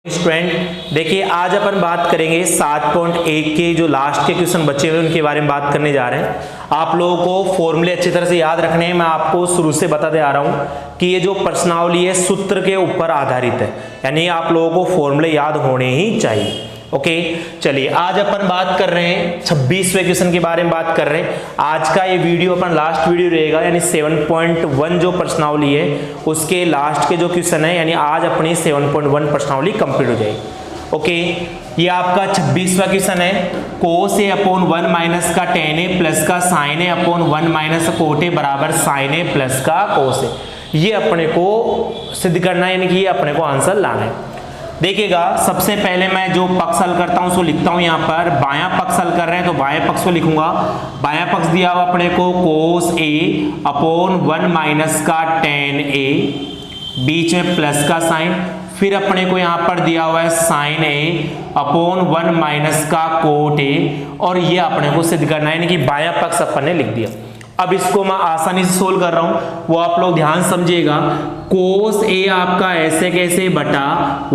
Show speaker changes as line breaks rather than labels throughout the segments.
Student देखिए, आज अपन बात करेंगे 7.1 के जो लास्ट के क्वेश्चन बचे हुए उनके बारे में बात करने जा रहे हैं। आप लोगों को फॉर्मूले अच्छी तरह से याद रखने हैं। मैं आपको शुरू से बताते आ रहा हूं कि ये जो प्रश्नावली है सूत्र के ऊपर आधारित है, यानी आप लोगों को फॉर्मूले याद होने ही चाहिए। ओके, चलिए आज अपन बात कर रहे हैं 26वें क्वेश्चन के बारे में बात कर रहे हैं। आज का ये वीडियो अपन लास्ट वीडियो रहेगा, यानी 7.1 जो प्रश्नावली है उसके लास्ट के जो क्वेश्चन है, यानी आज अपनी 7.1 प्रश्नावली कंप्लीट हो जाएगी। ओके, ये आपका 26वां क्वेश्चन है। कोस ए अपॉन 1 माइनस का टेन ए प्लस का sine A upon 1 minus cot A बराबर साइन ए प्लस का कोस ए। ये अपने को सिद्ध करना है, यानी कि ये अपने को आंसर लाना है। देखिएगा, सबसे पहले मैं जो पक्ष हल करता हूं उसको लिखता हूं। यहाँ पर बायां पक्ष हल कर रहे हैं तो बाएं पक्ष को लिखूंगा। बायां पक्ष दिया हुआ अपने को कोस ए अपॉन 1 माइनस का टेन ए, बीच में प्लस का साइन, फिर अपने को यहाँ पर दिया हुआ है साइन ए अपॉन 1 माइनस का कोट ए, और ये अपने को सिद्ध करना है, यानी कि बायां पक्ष अपन ने लिख दिया। अब इसको मैं आसानी से सोल्व कर रहा हूं, वो आप लोग ध्यान समझिएगा। कोस ए आपका ऐसे कैसे बटा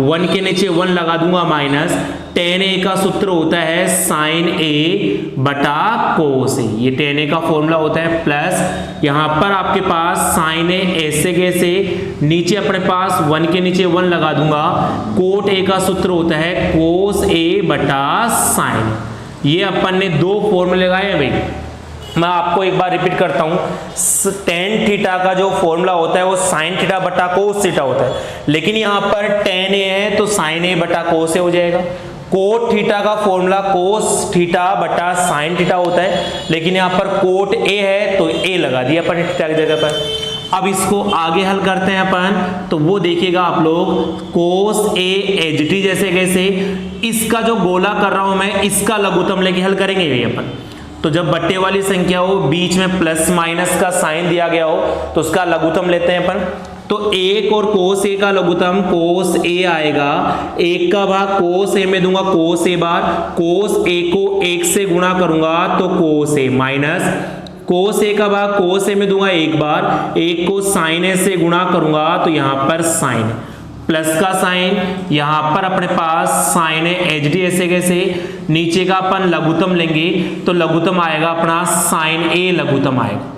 1 के नीचे 1 लगा दूंगा माइनस टेन ए का सूत्र होता है साइन ए बटा कोस ए। ये टेन ए का फॉर्मूला होता है प्लस यहां पर आपके पास साइन ए ऐसे कैसे नीचे अपने पास 1 के नीचे 1 लगा दूंगा। कोट ए का सूत्र होता है कोस ए बटा साइन। ये अपन ने दो फॉर्मूले लगाए हैं भाई। मैं आपको एक बार रिपीट करता हूं, टेन थीटा का जो फॉर्मूला होता है वो साइन थीटा बटा कोस थीटा होता है, लेकिन यहां पर टेन ए है तो साइन ए बटा कोस ए हो जाएगा। कोट थीटा का फॉर्मूला कोस थीटा बटा साइन थीटा होता है, लेकिन यहां पर कोट ए है तो ए लगा दिया अपन थीटा की जगह पर। अब इसको आगे हल करते हैं अपन, तो वो देखिएगा आप लोग, कोस ए एच टी जैसे कैसे, इसका जो गोला कर रहा हूं मैं इसका लघुत्तम लेके हल करेंगे ये अपन। तो जब बट्टे वाली संख्या हो, बीच में प्लस माइनस का साइन दिया गया हो, तो उसका लघुत्तम लेते हैं अपन। तो एक और कोस ए का लघुत्तम कोस ए आएगा, एक का भाग कोस ए में दूंगा कोस ए बार, कोस ए को एक से गुणा करूंगा तो कोस ए माइनस कोस ए का भाग कोस ए में दूंगा एक बार, एक को साइन ए से गुणा करूंगा तो यहां पर साइन प्लस का साइन, यहां पर अपने पास साइन ए एच डी ऐसे कैसे, नीचे का अपन लघुत्तम लेंगे तो लघुत्तम आएगा अपना साइन ए लघुत्तम आएगा।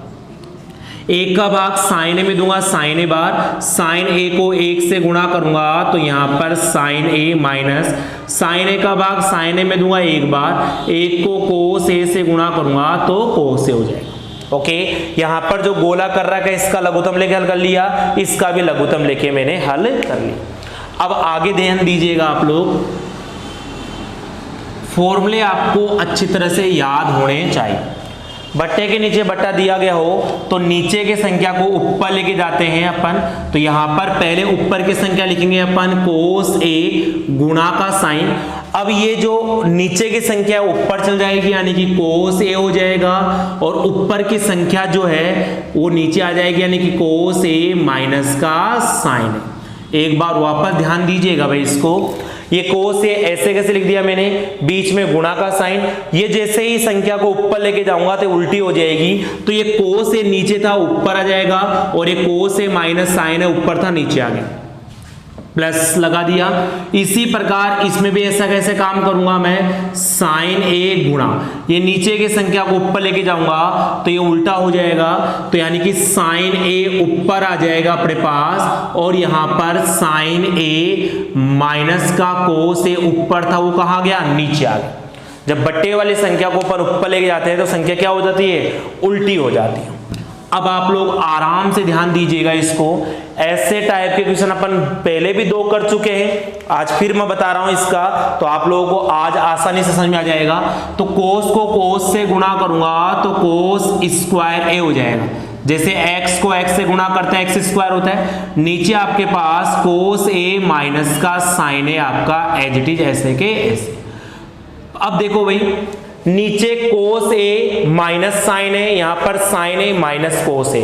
एक का भाग साइन ए में दूंगा साइन ए बार, साइन ए को एक से गुणा करूंगा तो यहां पर साइन ए माइनस साइन ए का भाग साइन ए में दूंगा एक बार, एक को कोस ए से गुणा करूंगा तो कोस ए हो जाएगा। ओके, यहां पर जो गोला कर रहा है इसका लघुत्तम लेके हल कर लिया, इसका भी लघुत्तम लेके मैंने हल कर लिया। अब आगे ध्यान दीजिएगा आप लोग, फॉर्मूले आपको अच्छी तरह से याद होने चाहिए। बट्टे के नीचे बट्टा दिया गया हो तो नीचे के संख्या को ऊपर लेके जाते हैं अपन। तो यहां पर पहले ऊपर की संख्या लिखेंगे अपन कोस ए गुणा का साइन। अब ये जो नीचे की संख्या ऊपर चल जाएगी, यानी कि कोस ए हो जाएगा, और ऊपर की संख्या जो है वो नीचे आ जाएगी, यानी कि कोस ए माइनस का साइन। एक बार वापस ध्यान दीजिएगा भाई इसको, ये कोस ए ऐसे कैसे लिख दिया मैंने, बीच में गुणा का साइन। ये जैसे ही संख्या को ऊपर लेके जाऊंगा तो उल्टी हो जाएगी, तो ये कोस ए नीचे था ऊपर आ जाएगा, और ये कोस ए माइनस साइन है ऊपर था नीचे आ गया, प्लस लगा दिया। इसी प्रकार इसमें भी ऐसा कैसे काम करूंगा मैं, साइन ए गुणा, ये नीचे की संख्या को ऊपर लेके जाऊंगा तो ये उल्टा हो जाएगा, तो यानी कि साइन ए ऊपर आ जाएगा अपने पास, और यहां पर साइन ए माइनस का कोस ए ऊपर था वो कहां गया, नीचे आ गया। जब बट्टे वाली संख्या को ऊपर लेके जाते हैं तो संख्या क्या हो जाती है, उल्टी हो जाती है। अब आप लोग आराम से ध्यान दीजिएगा इसको, ऐसे टाइप के क्वेश्चन अपन पहले भी दो कर चुके हैं, आज फिर मैं बता रहा हूं इसका, तो आप लोगों को आज आसानी से समझ में आ जाएगा। तो कोस को कोस से गुणा करूंगा तो कोस स्क्वायर ए हो जाएगा, जैसे x को x से गुणा करते हैं एक्स स्क्वायर होता है, नीचे आपके पास कोस ए माइनस का साइन ए आपका एज इट इज ऐसे के ऐसे। अब देखो भाई, नीचे कोस ए माइनस साइन है, यहां पर साइन ए माइनस कोस ए,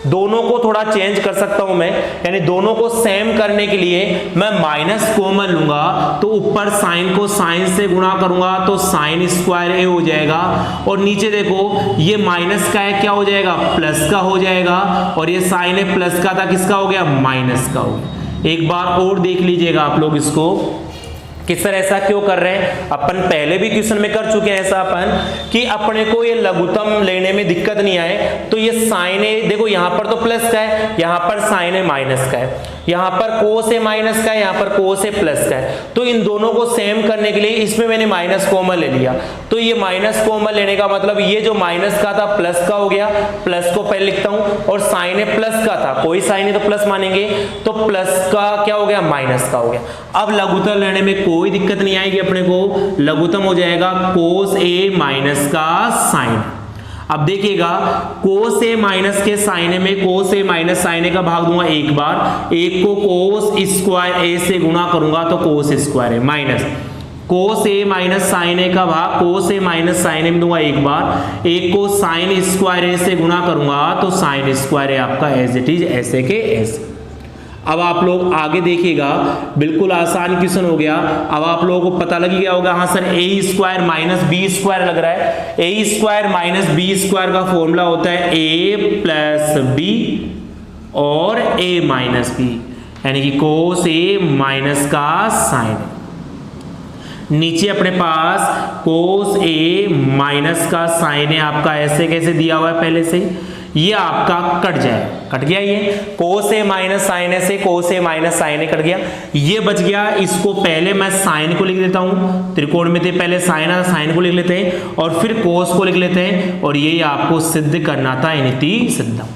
दोनों को थोड़ा चेंज कर सकता हूं मैं, यानी दोनों को सेम करने के लिए मैं माइनस कॉमन लूंगा, तो ऊपर साइन को साइन से गुणा करूंगा तो साइन स्क्वायर ए हो जाएगा, और नीचे देखो ये माइनस का है क्या हो जाएगा, प्लस का हो जाएगा, और ये साइन ए प्लस का था किसका हो गया, माइनस का हो गया। एक बार और देख लीजिएगा आप लोग इसको कि सर ऐसा क्यों कर रहे हैं। अपन पहले भी क्वेश्चन में कर चुके हैं ऐसा अपन कि अपने को ये लघुत्तम लेने में दिक्कत नहीं आए। तो ये साइन ए देखो यहाँ पर तो प्लस का है, यहाँ पर साइन ए माइनस का है, यहाँ पर कोस ए माइनस का है, यहाँ पर कोस ए प्लस का है। तो इन दोनों को सेम करने के लिए इसमें मैंने माइनस कॉमन ले लिया। तो ये माइनस कॉमन लेने का मतलब ये जो माइनस का था प्लस का हो गया, प्लस को पहले लिखता हूं, और साइन ए प्लस का था, कोई साइन है तो प्लस मानेंगे, तो प्लस का क्या हो गया माइनस का हो गया। अब लघुत्तम लेने में कोई दिक्कत नहीं आएगी, अपने को लघुत्तम हो जाएगा कोस ए माइनस का साइन। अब देखिएगा कोस ए माइनस के साइन में कोस ए माइनस साइन ए का भाग दूंगा एक बार, एक को कोस स्क्वायर ए से गुणा करूंगा तो कोस स्क्वायर ए माइनस कोस ए माइनस साइन ए का भाग कोस ए माइनस साइन ए में दूंगा एक बार, एक को साइन स्क्वायर ए से गुणा करूंगा तो साइन स्क्वायर ए आपका एज इट इज ऐसे के ऐसे। अब आप लोग आगे देखिएगा बिल्कुल आसान क्वेश्चन हो गया। अब आप लोगों को पता लग गया होगा, हाँ सर ए स्क्वायर माइनस बी स्क्वायर लग रहा है। ए स्क्वायर माइनस बी स्क्वायर का फॉर्मूला होता है ए प्लस बी और ए माइनस बी, यानी कि कोस ए माइनस का साइन। नीचे अपने पास कोस ए माइनस का साइन है आपका ऐसे कैसे दिया हुआ है पहले से, ये आपका कट जाए, कट गया ये कोस ए माइनस साइन ए से कोस ए माइनस साइन ए कट गया, ये बच गया। इसको पहले मैं साइन को लिख देता हूं, त्रिकोण में थे पहले साइन आता, साइन को लिख लेते हैं और फिर कोस को लिख लेते हैं, और ये आपको सिद्ध करना था इनिति सिद्धम।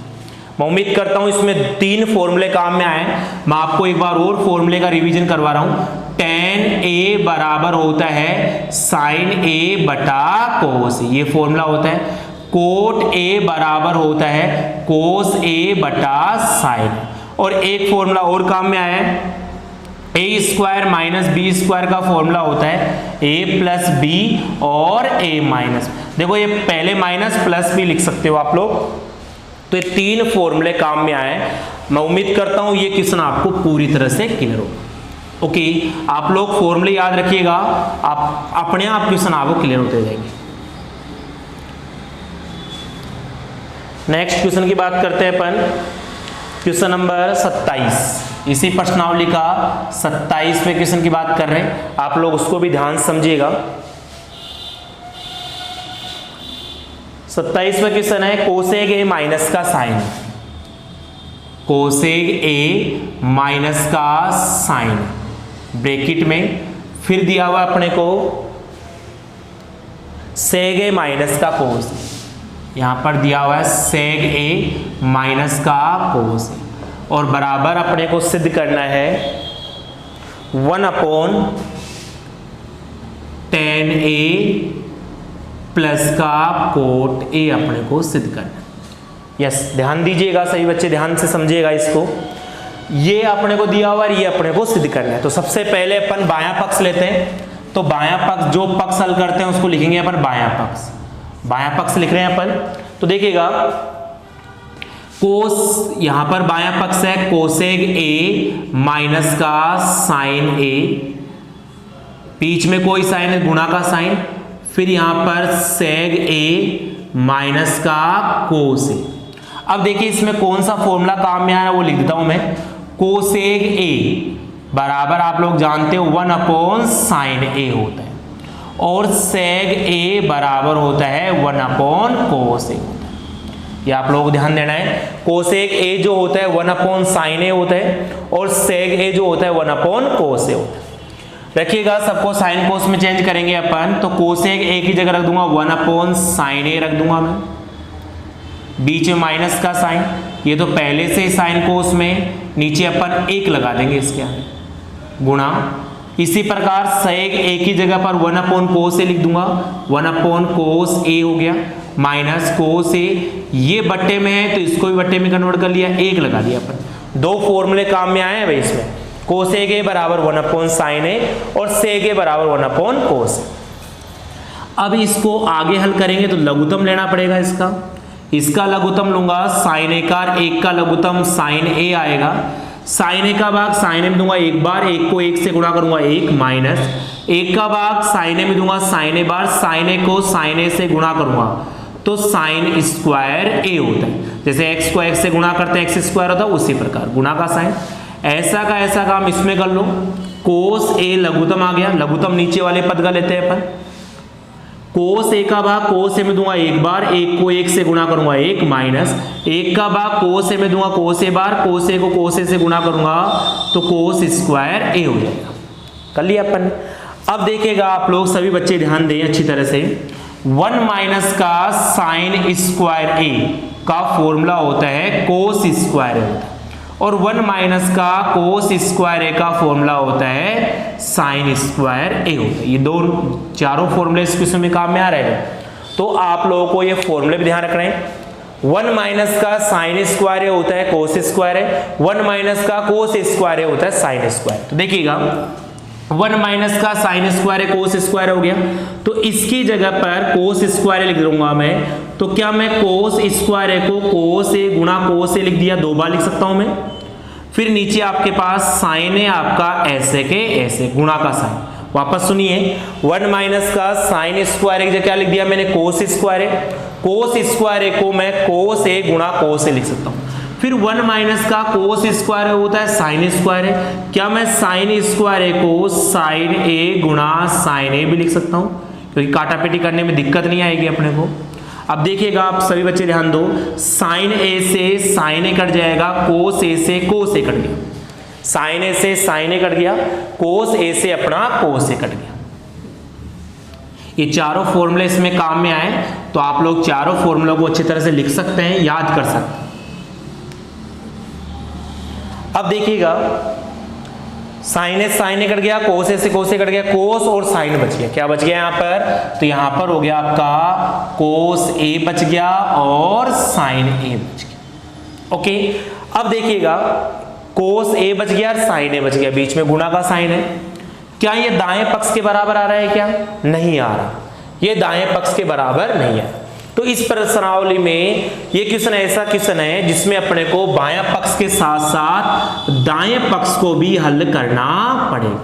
मैं उम्मीद करता हूं इसमें 3 फॉर्मूले काम में आए। मैं आपको एक बार और फॉर्मूले का रिवीजन करवा रहा हूं। tan a बराबर होता है साइन a बटा कोस, ये फॉर्मूला होता है। कोट a बराबर होता है कोस a बटा साइन। और एक फॉर्मूला और काम में आया है, ए स्क्वायर माइनस बी स्क्वायर का फॉर्मूला होता है a प्लस बी और a माइनस। देखो ये पहले माइनस प्लस भी लिख सकते हो आप लोग। तो ये 3 फॉर्मूले काम में आए। मैं उम्मीद करता हूं ये क्वेश्चन आपको पूरी तरह से क्लियर हो। ओके, आप लोग फॉर्मूले याद रखिएगा, आप अपने आप क्वेश्चन आपको क्लियर होते जाएंगे। नेक्स्ट क्वेश्चन की बात करते हैं अपन, क्वेश्चन नंबर 27। इसी प्रश्नावली का 27वें क्वेश्चन की बात कर रहे हैं, आप लोग उसको भी ध्यान समझिएगा। 27वां क्वेश्चन है कोसेक ए माइनस का साइन, कोसेक ए माइनस का साइन ब्रैकेट में, फिर दिया हुआ अपने को सेग ए माइनस का कोस, यहां पर दिया हुआ है सेग ए माइनस का कोस, और बराबर अपने को सिद्ध करना है 1/tan a प्लस का कोट ए अपने को सिद्ध करना। यस, ध्यान दीजिएगा सही बच्चे, ध्यान से समझिएगा इसको। ये अपने को दिया हुआ है, ये अपने को सिद्ध करना है। तो सबसे पहले अपन बायां पक्ष लेते हैं। तो बायां पक्ष जो पक्ष हल करते हैं उसको लिखेंगे अपन बायां पक्ष। बायां पक्ष लिख रहे हैं अपन, तो देखिएगा कोस, यहां पर बायां पक्ष है कोसेक ए माइनस का साइन ए, बीच में कोई साइन है गुणा का साइन, फिर यहां पर सेग ए माइनस का कोस ए। अब देखिए इसमें कौन सा फॉर्मूला काम में आ रहा है वो लिख देता हूं मैं। कोसेक ए बराबर आप लोग जानते हो 1/sin ए होता है, और सेग ए बराबर होता है 1/cos ए होता है। ये आप लोगों को ध्यान देना है। कोसेक ए जो होता है 1/sin ए होता है, और सेग ए जो होता है 1/cos ए होता है। रखिएगा सबको साइन कोस में चेंज करेंगे अपन, तो कोसेक ए की जगह रख दूंगा 1/sin ए रख दूंगा मैं, बीच में माइनस का साइन, ये तो पहले से ही साइन कोस में, नीचे अपन 1 लगा देंगे इसके आगे, गुणा। इसी प्रकार सेग ए की जगह पर 1/cos ए लिख दूंगा, 1/cos ए हो गया, माइनस कोस ए, ये बट्टे में है तो इसको भी बट्टे में कन्वर्ट कर लिया, 1 लगा दिया अपन। 2 फॉर्मूले काम में आए हैं भाई इसमें, कोसेक ए बराबर 1/sin ए और सेग ए बराबर 1/cos। अब इसको आगे हल करेंगे तो लघुत्तम लेना पड़ेगा इसका। इसका लघुत्तम लूंगा साइन ए का, 1 का लघुत्तम साइन ए आएगा, साइन ए का भाग साइन ए में दूंगा 1 बार, 1 को 1 से गुणा करूंगा 1, माइनस 1 का भाग साइन ए में दूंगा साइन ए बार, साइन ए को साइन ए से गुणा करूंगा तो साइन स्क्वायर ए होता है। जैसे x को x से गुणा करते हैं x स्क्वायर होता है, उसी प्रकार गुणा का साइन, ऐसा का ऐसा काम इसमें कर लो, कोस ए लघुत्तम आ गया, लघुत्तम नीचे वाले पद का लेते हैं अपन। कोस ए का भाग कोस ए में दूंगा एक बार, एक को एक से गुणा करूंगा एक, माइनस एक का भाग कोस ए में दूंगा कोस ए बार, कोस ए को कोस ए से गुणा करूंगा तो कोस स्क्वायर ए हो जाएगा। कर लिया अपन। अब देखिएगा आप लोग सभी बच्चे ध्यान दें अच्छी तरह से, 1 माइनस का साइन स्क्वायर ए का फॉर्मूला होता है कोस स्क्वायर ए होता है, और 1 माइनस का कोस स्क्वायर ए का फॉर्मूला होता है साइन स्क्वायर ए होता है। ये दो चारों फॉर्मूले इस क्वेश्चन में काम में आ रहे हैं, तो आप लोगों को ये फॉर्मूले भी ध्यान रखना है। 1 माइनस का साइन स्क्वायर ए होता है कोस स्क्वायर ए, 1 माइनस का कोस स्क्वायर ए होता है साइन स्क्वायर। तो देखिएगा 1 माइनस का साइन स्क्वायर ए कोस स्क्वायर हो गया, तो इसकी जगह पर कोस स्क्वायर लिख दूंगा मैं। तो क्या मैं कोस स्क्वायर ए को कोस ए गुणा कोस ए लिख दिया, 2 बार लिख सकता हूं मैं। फिर नीचे आपके पास साइन है आपका ऐसे के ऐसे, गुणा का साइन। वापस सुनिए, 1 माइनस का साइन स्क्वायर ए की जगह क्या लिख दिया मैंने, कोस स्क्वायर ए। कोस स्क्वायर ए को मैं कोस ए गुणा कोस ए लिख सकता हूं। फिर 1 माइनस का कोस स्क्वायर होता है साइन स्क्वायर है, क्या मैं साइन स्क्वायर ए को साइन ए गुणा साइन ए भी लिख सकता हूं, क्योंकि काटापेटी करने में दिक्कत नहीं आएगी अपने को। अब देखिएगा आप सभी बच्चे ध्यान दो, साइन ए से साइन ए कट जाएगा, कोस ए से कोस ए कट गया, साइन ए से साइन ए कट गया, कोस ए से अपना कोस ए कट गया। ये चारों फॉर्मूले इसमें काम में आए, तो आप लोग चारों फॉर्मूलों को अच्छी तरह से लिख सकते हैं, याद कर सकते हैं। अब देखिएगा साइन ए साइन ए कट गया, कोस ए से कोस ए कट गया, कोस और साइन बच गया। क्या बच गया यहाँ पर, तो यहाँ पर हो गया आपका कोस ए बच गया और साइन ए बच गया। ओके, अब देखिएगा कोस ए बच गया और साइन ए बच गया, बीच में गुणा का साइन है। क्या ये दाएं पक्ष के बराबर आ रहा है, क्या नहीं आ रहा, ये दाएं पक्ष के बराबर नहीं है। तो इस प्रश्नावली में ये क्वेश्चन ऐसा क्वेश्चन है जिसमें अपने को बायां पक्ष के साथ साथ दाएं पक्ष को भी हल करना पड़ेगा।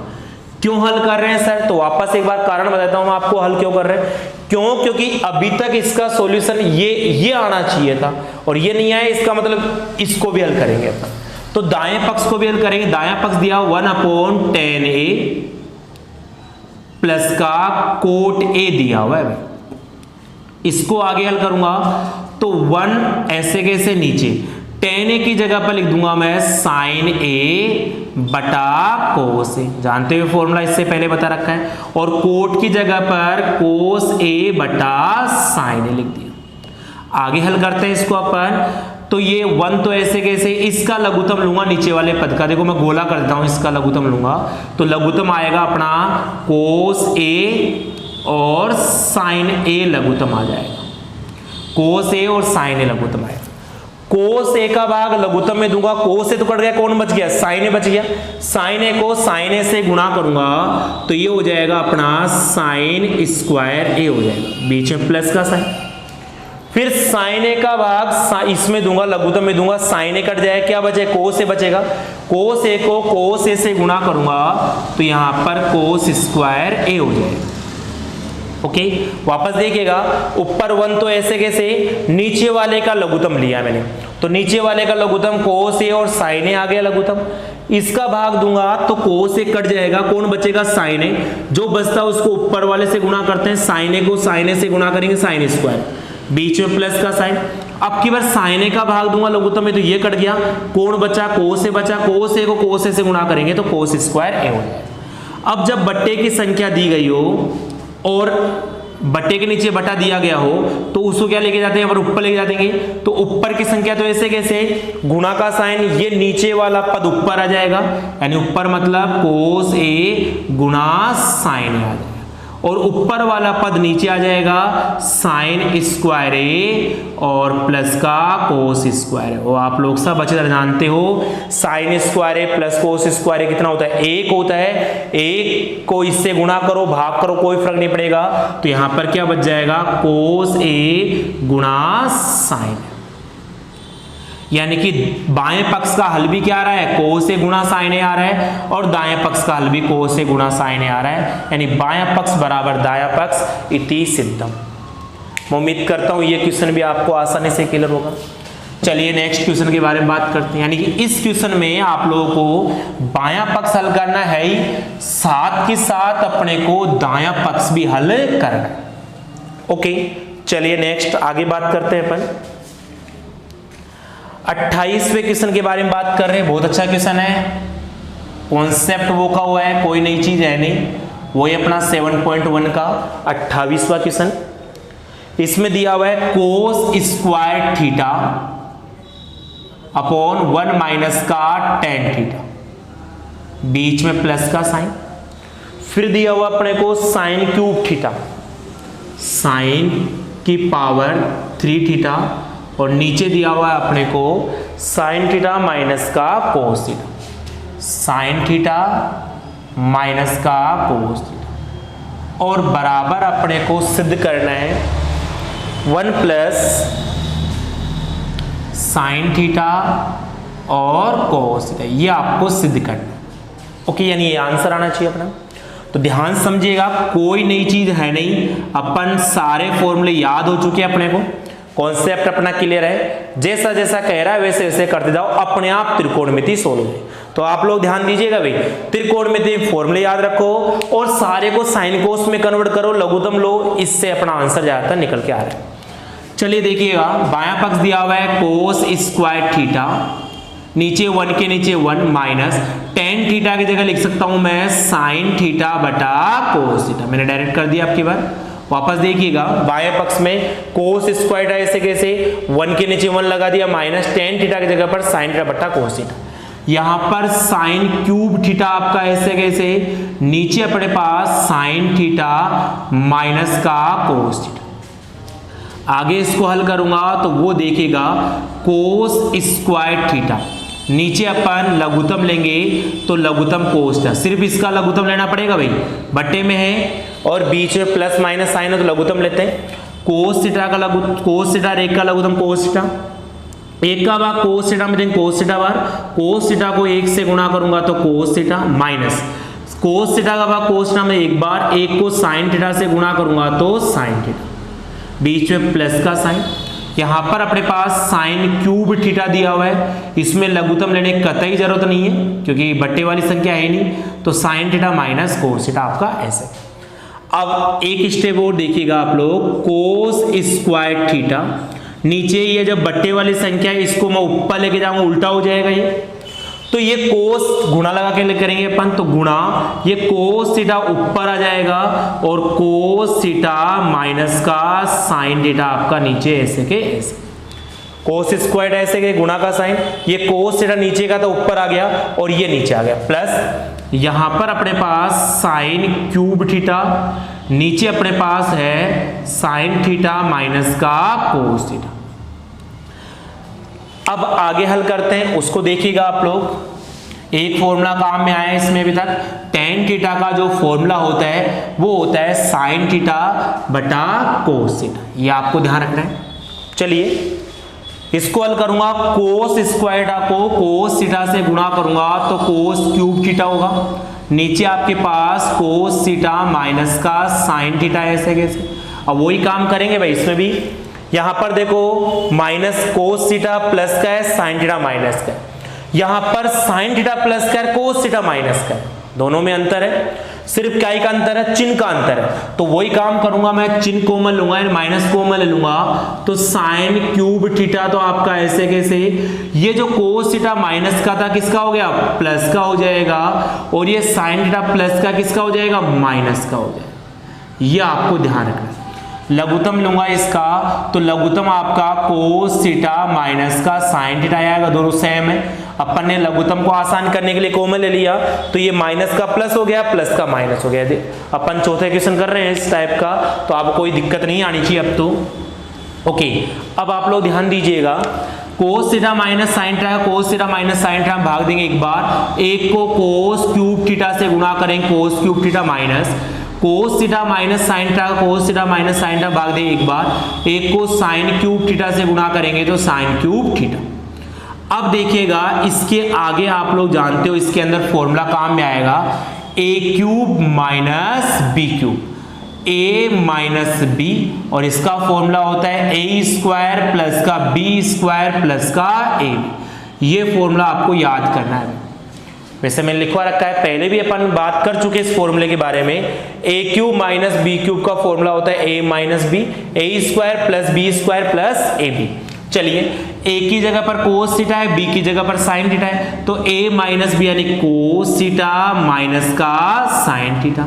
क्यों हल कर रहे हैं सर, तो वापस एक बार कारण बताता हूं आपको हल क्यों कर रहे हैं। क्यों, क्योंकि अभी तक इसका सॉल्यूशन ये आना चाहिए था और ये नहीं आया, इसका मतलब इसको भी हल करेंगे अपन। तो दाएं पक्ष को भी हल करेंगे। दायां पक्ष दिया 1/10a प्लस का कोट ए दिया हुआ है, इसको आगे हल करूंगा तो 1 ऐसे कैसे नीचे, tan a की जगह पर लिख दूंगा मैं साइन ए बटा कोस ए, जानते हुए फॉर्मूला इससे पहले बता रखा है, और कोट की जगह पर कोस ए बटा साइन ए लिख दिया। आगे हल करते हैं इसको अपन, तो ये 1 तो ऐसे कैसे, इसका लघुत्तम लूंगा नीचे वाले पद का, देखो मैं गोला कर देता हूं, इसका लघुत्तम लूंगा तो लघुत्तम आएगा अपना कोस ए और साइन ए लघुत्तम आ जाएगा, कोस ए और साइन ए लघुत्तम आएगा। कोस ए का भाग लघुत्तम में दूंगा, कोस ए तो कट गया, कौन बच गया, साइन ए बच गया। साइन ए को साइन ए से गुणा करूंगा तो ये हो जाएगा अपना साइन स्क्वायर ए हो जाएगा, बीच में प्लस का साइन। फिर साइन ए का भाग इसमें दूंगा, लघुत्तम में दूंगा, साइन ए कट जाएगा, क्या बचे, कोस ए बचेगा। कोस ए को कोस ए से गुणा करूंगा तो यहां पर कोस स्क्वायर ए हो जाएगा। ओके, वापस देखिएगा, ऊपर 1 तो ऐसे कैसे, नीचे वाले का लघुत्तम लिया मैंने, तो नीचे वाले का लघुत्तम कोस ए और साइन ए आ गया लघुत्तम, इसका भाग दूंगा तो कोस ए कट जाएगा, कौन बचेगा, साइन ए, जो बचता है उसको ऊपर वाले से गुणा करते हैं, साइन ए को साइन ए से गुणा करेंगे, साइन स्क्वायर, बीच में प्लस का साइन। अब की बार साइन ए का भाग दूंगा लघुत्तम में तो ये कट गया, कौन बचा, कोस ए बचा, कोस ए को कोस ए से गुणा करेंगे तो कोस स्क्वायर ए हो जाएगा। अब जब बट्टे की संख्या दी गई हो और बट्टे के नीचे बटा दिया गया हो तो उसको क्या लेके जाते हैं, और ऊपर लेके जाते हैं, तो ऊपर की संख्या तो ऐसे कैसे, गुणा का साइन, ये नीचे वाला पद ऊपर आ जाएगा, यानी ऊपर मतलब कोस ए गुणा साइन ए आ जाएगा, और ऊपर वाला पद नीचे आ जाएगा साइन स्क्वायर ए और प्लस का कोस स्क्वायर ए। वो आप लोग सब अच्छी तरह जानते हो, साइन स्क्वायर ए प्लस कोस स्क्वायर ए कितना होता है, 1 होता है, 1 को इससे गुणा करो भाग करो कोई फर्क नहीं पड़ेगा, तो यहां पर क्या बच जाएगा, कोस ए गुणा साइन, यानी कि बाएं पक्ष का हल भी क्या आ रहा है, कोस ए गुणा साइन ए आ रहा है, और दाएं पक्ष का हल भी कोस ए गुणा साइन ए आ रहा है, यानी बायां पक्ष बराबर दायां पक्ष इति सिद्धम। मैं उम्मीद करता हूं ये क्वेश्चन भी आपको आसानी से क्लियर होगा। चलिए नेक्स्ट क्वेश्चन के बारे में बात करते हैं। यानी कि इस क्वेश्चन में आप लोगों को बायां पक्ष हल करना है ही, साथ के साथ अपने को दायां पक्ष भी हल करना है। ओके, चलिए नेक्स्ट आगे बात करते हैं अपन। 28वें क्वेश्चन के बारे में बात कर रहे हैं। बहुत अच्छा क्वेश्चन है, कॉन्सेप्ट वो का हुआ है, कोई नई चीज है नहीं, वही अपना 7.1 का 28वां क्वेश्चन। इसमें दिया हुआ है कोस स्क्वायर थीटा अपॉन 1 माइनस का टेन थीटा, बीच में प्लस का साइन। फिर दिया हुआ अपने को साइन क्यूब थीटा, साइन की पावर 3 थीटा, और नीचे दिया हुआ है अपने को साइन थीटा माइनस का cos theta, sine theta minus का कोस थीटा, और बराबर अपने को सिद्ध करना है 1 प्लस साइन थीटा और कोस थीटा, ये आपको सिद्ध करना है। ओके, यानी ये आंसर आना चाहिए अपना। तो ध्यान समझिएगा, कोई नई चीज है नहीं, अपन सारे फॉर्मूले याद हो चुके हैं अपने को, कॉन्सेप्ट अपना क्लियर है, जैसा जैसा कह रहा है वैसे वैसे करते जाओ, अपने आप त्रिकोणमिति सोल्व हो। तो आप लोग ध्यान दीजिएगा भाई, त्रिकोणमिति फॉर्मूले याद रखो और सारे को साइन कोस में कन्वर्ट करो, लघुत्तम लो, इससे अपना आंसर ज्यादातर निकल के आ रहा है। चलिए देखिएगा, बायां पक्ष दिया हुआ है कोस स्क्वायर थीटा, नीचे 1 के नीचे 1 माइनस टेन थीटा की जगह लिख सकता हूं मैं साइन थीटा बटा कोस थीटा, मैंने डायरेक्ट कर दिया। आपकी बार वापस देखिएगा, बाएं पक्ष में कोस स्क्वायर थीटा ऐसे कैसे 1 के नीचे 1 लगा दिया, माइनस टेन थीटा की जगह पर साइन थीटा बटा कोस थीटा। यहां पर साइन क्यूब थीटा आपका ऐसे कैसे, नीचे अपने पास साइन थीटा माइनस का कोस थीटा। आगे इसको हल करूंगा तो वो देखिएगा कोस स्क्वायर थीटा, नीचे अपन लघुत्तम लेंगे तो लघुत्तम कोस थीटा, सिर्फ इसका लघुत्तम लेना पड़ेगा भाई, बट्टे में है और बीच में प्लस माइनस साइन है तो लघुत्तम लेते हैं। कोस थीटा का कोस थीटा, एक का लघुत्तम कोस थीटा, एक का भाग कोस थीटा में देंगे कोस थीटा बार, कोस थीटा को 1 से गुणा करूंगा तो कोस थीटा माइनस कोस थीटा का भाग कोस थीटा में एक बार, एक को साइन थीटा से गुणा करूंगा तो साइन थीटा, बीच में प्लस का साइन। यहां पर अपने पास साइन क्यूब थीटा दिया हुआ है, इसमें लघुत्तम लेने की कतई जरूरत नहीं है क्योंकि बट्टे वाली संख्या है नहीं, तो sine theta minus cos theta आपका ऐसे। अब एक स्टेप और देखिएगा आप लोग, कोस स्क्वायर थीटा, नीचे ये जब बट्टे वाली संख्या है इसको मैं ऊपर लेके जाऊंगा उल्टा हो जाएगा ये, तो ये कोस गुणा लगा के करेंगे अपन, तो गुणा ये कोस थीटा ऊपर आ जाएगा और कोस थीटा माइनस का साइन थीटा आपका नीचे ऐसे के ऐसे, कोस स्क्वायर ऐसे के गुणा का साइन, ये कोस थीटा नीचे का तो ऊपर आ गया और ये नीचे आ गया, प्लस यहां पर अपने पास साइन क्यूब थीटा, नीचे अपने पास है साइन थीटा माइनस का कोस थीटा। अब आगे हल करते हैं, उसको देखिएगा आप लोग, एक फॉर्मूला काम में आया है इसमें अभी तक, टेन थीटा का जो फॉर्मूला होता है वो होता है साइन थीटा बटा कोस थीटा, ये आपको ध्यान रखना है। चलिए इसको हल करूंगा, कोस स्क्वायर थीटा को कोस थीटा से गुणा करूंगा तो कोस क्यूब थीटा होगा, नीचे आपके पास कोस थीटा माइनस का साइन थीटा ऐसे कैसे। अब वही काम करेंगे भाई इसमें भी, यहां पर देखो माइनस कोस थीटा प्लस का है, साइन थीटा माइनस का है, यहां पर साइन थीटा प्लस का है, कोस थीटा माइनस का है, दोनों में अंतर है, सिर्फ क्या का अंतर है, चिन्ह का अंतर है। तो वही काम करूंगा मैं, चिन्ह को मैं लूंगा माइनस को मैं ले लूंगा, तो साइन क्यूब थीटा तो आपका ऐसे कैसे, ये जो कोस थीटा माइनस का था किसका हो गया, प्लस का हो जाएगा, और ये साइन थीटा प्लस का किसका हो जाएगा, माइनस का हो जाएगा। ये आपको ध्यान रखना है। लघुत्तम लूंगा इसका तो लघुत्तम आपका कोस थीटा माइनस का साइन थीटा आएगा, दोनों सेम है। अपन ने लघुत्तम को आसान करने के लिए कॉमन ले लिया तो ये माइनस का प्लस हो गया, प्लस का माइनस हो गया। अपन चौथे क्वेश्चन कर रहे हैं इस टाइप का, तो आपको कोई दिक्कत नहीं आनी चाहिए अब तो। ओके, अब आप लोग ध्यान दीजिएगा, कोस थीटा माइनस साइन थीटा, कोस थीटा माइनस साइन थीटा भाग देंगे एक बार, एक को कोस क्यूब थीटा से गुणा करेंगे, cos cube theta minus cos theta minus sine theta, कोस थीटा माइनस साइन थीटा भाग देंगे एक बार, एक को साइन क्यूब थीटा से गुणा करेंगे तो साइन क्यूब थीटा। अब देखिएगा इसके आगे आप लोग जानते हो इसके अंदर फॉर्मूला काम में आएगा, A cube minus B cube, a minus B, और इसका फॉर्मूला होता है a स्क्वायर प्लस का b स्क्वायर प्लस का a। ये फॉर्मूला आपको याद करना है। वैसे मैंने लिखवा रखा है, पहले भी अपन बात कर चुके इस फॉर्मूले के बारे में। a cube minus B cube का फॉर्मूला होता है a minus B, a square plus B square plus A B. चलिए a की जगह पर कोस थीटा है, b की जगह पर साइन थीटा है, तो a माइनस बी यानी कोस थीटा माइनस का साइन थीटा।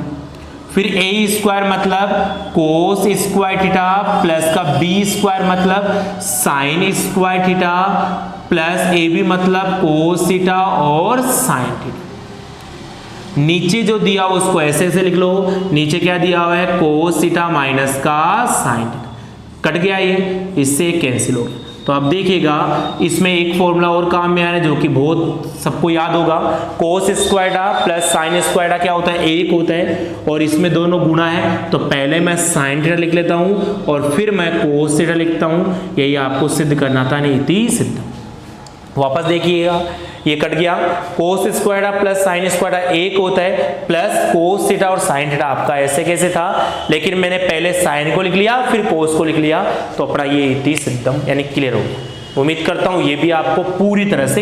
फिर a स्क्वायर मतलब कोस स्क्वायर थीटा प्लस का b स्क्वायर मतलब sine square theta plus A B मतलब कोस थीटा और साइन थीटा। नीचे जो दिया उसको ऐसे ऐसे लिख लो, नीचे क्या दिया हुआ है कोस थीटा माइनस का साइन थीटा, कट गया ये, इससे कैंसिल हो गया। तो अब देखिएगा इसमें एक फॉर्मूला और काम में आ रहा है जो कि बहुत सबको याद होगा, cos square plus sine square क्या होता है, एक होता है, और इसमें दोनों गुणा है। तो पहले मैं साइन थीटा लिख लेता हूं और फिर मैं कोस थीटा लिखता हूं, यही आपको सिद्ध करना था, नीति सिद्ध। वापस देखिएगा ये कट गया, cos square plus sine square एक होता है, प्लस कोस थीटा और साइन थीटा आपका ऐसे कैसे था, लेकिन मैंने पहले साइन को लिख लिया फिर कोस को लिख लिया, तो अपना ये इति सिद्धम यानी क्लियर हो गया। उम्मीद करता हूं ये भी आपको पूरी तरह से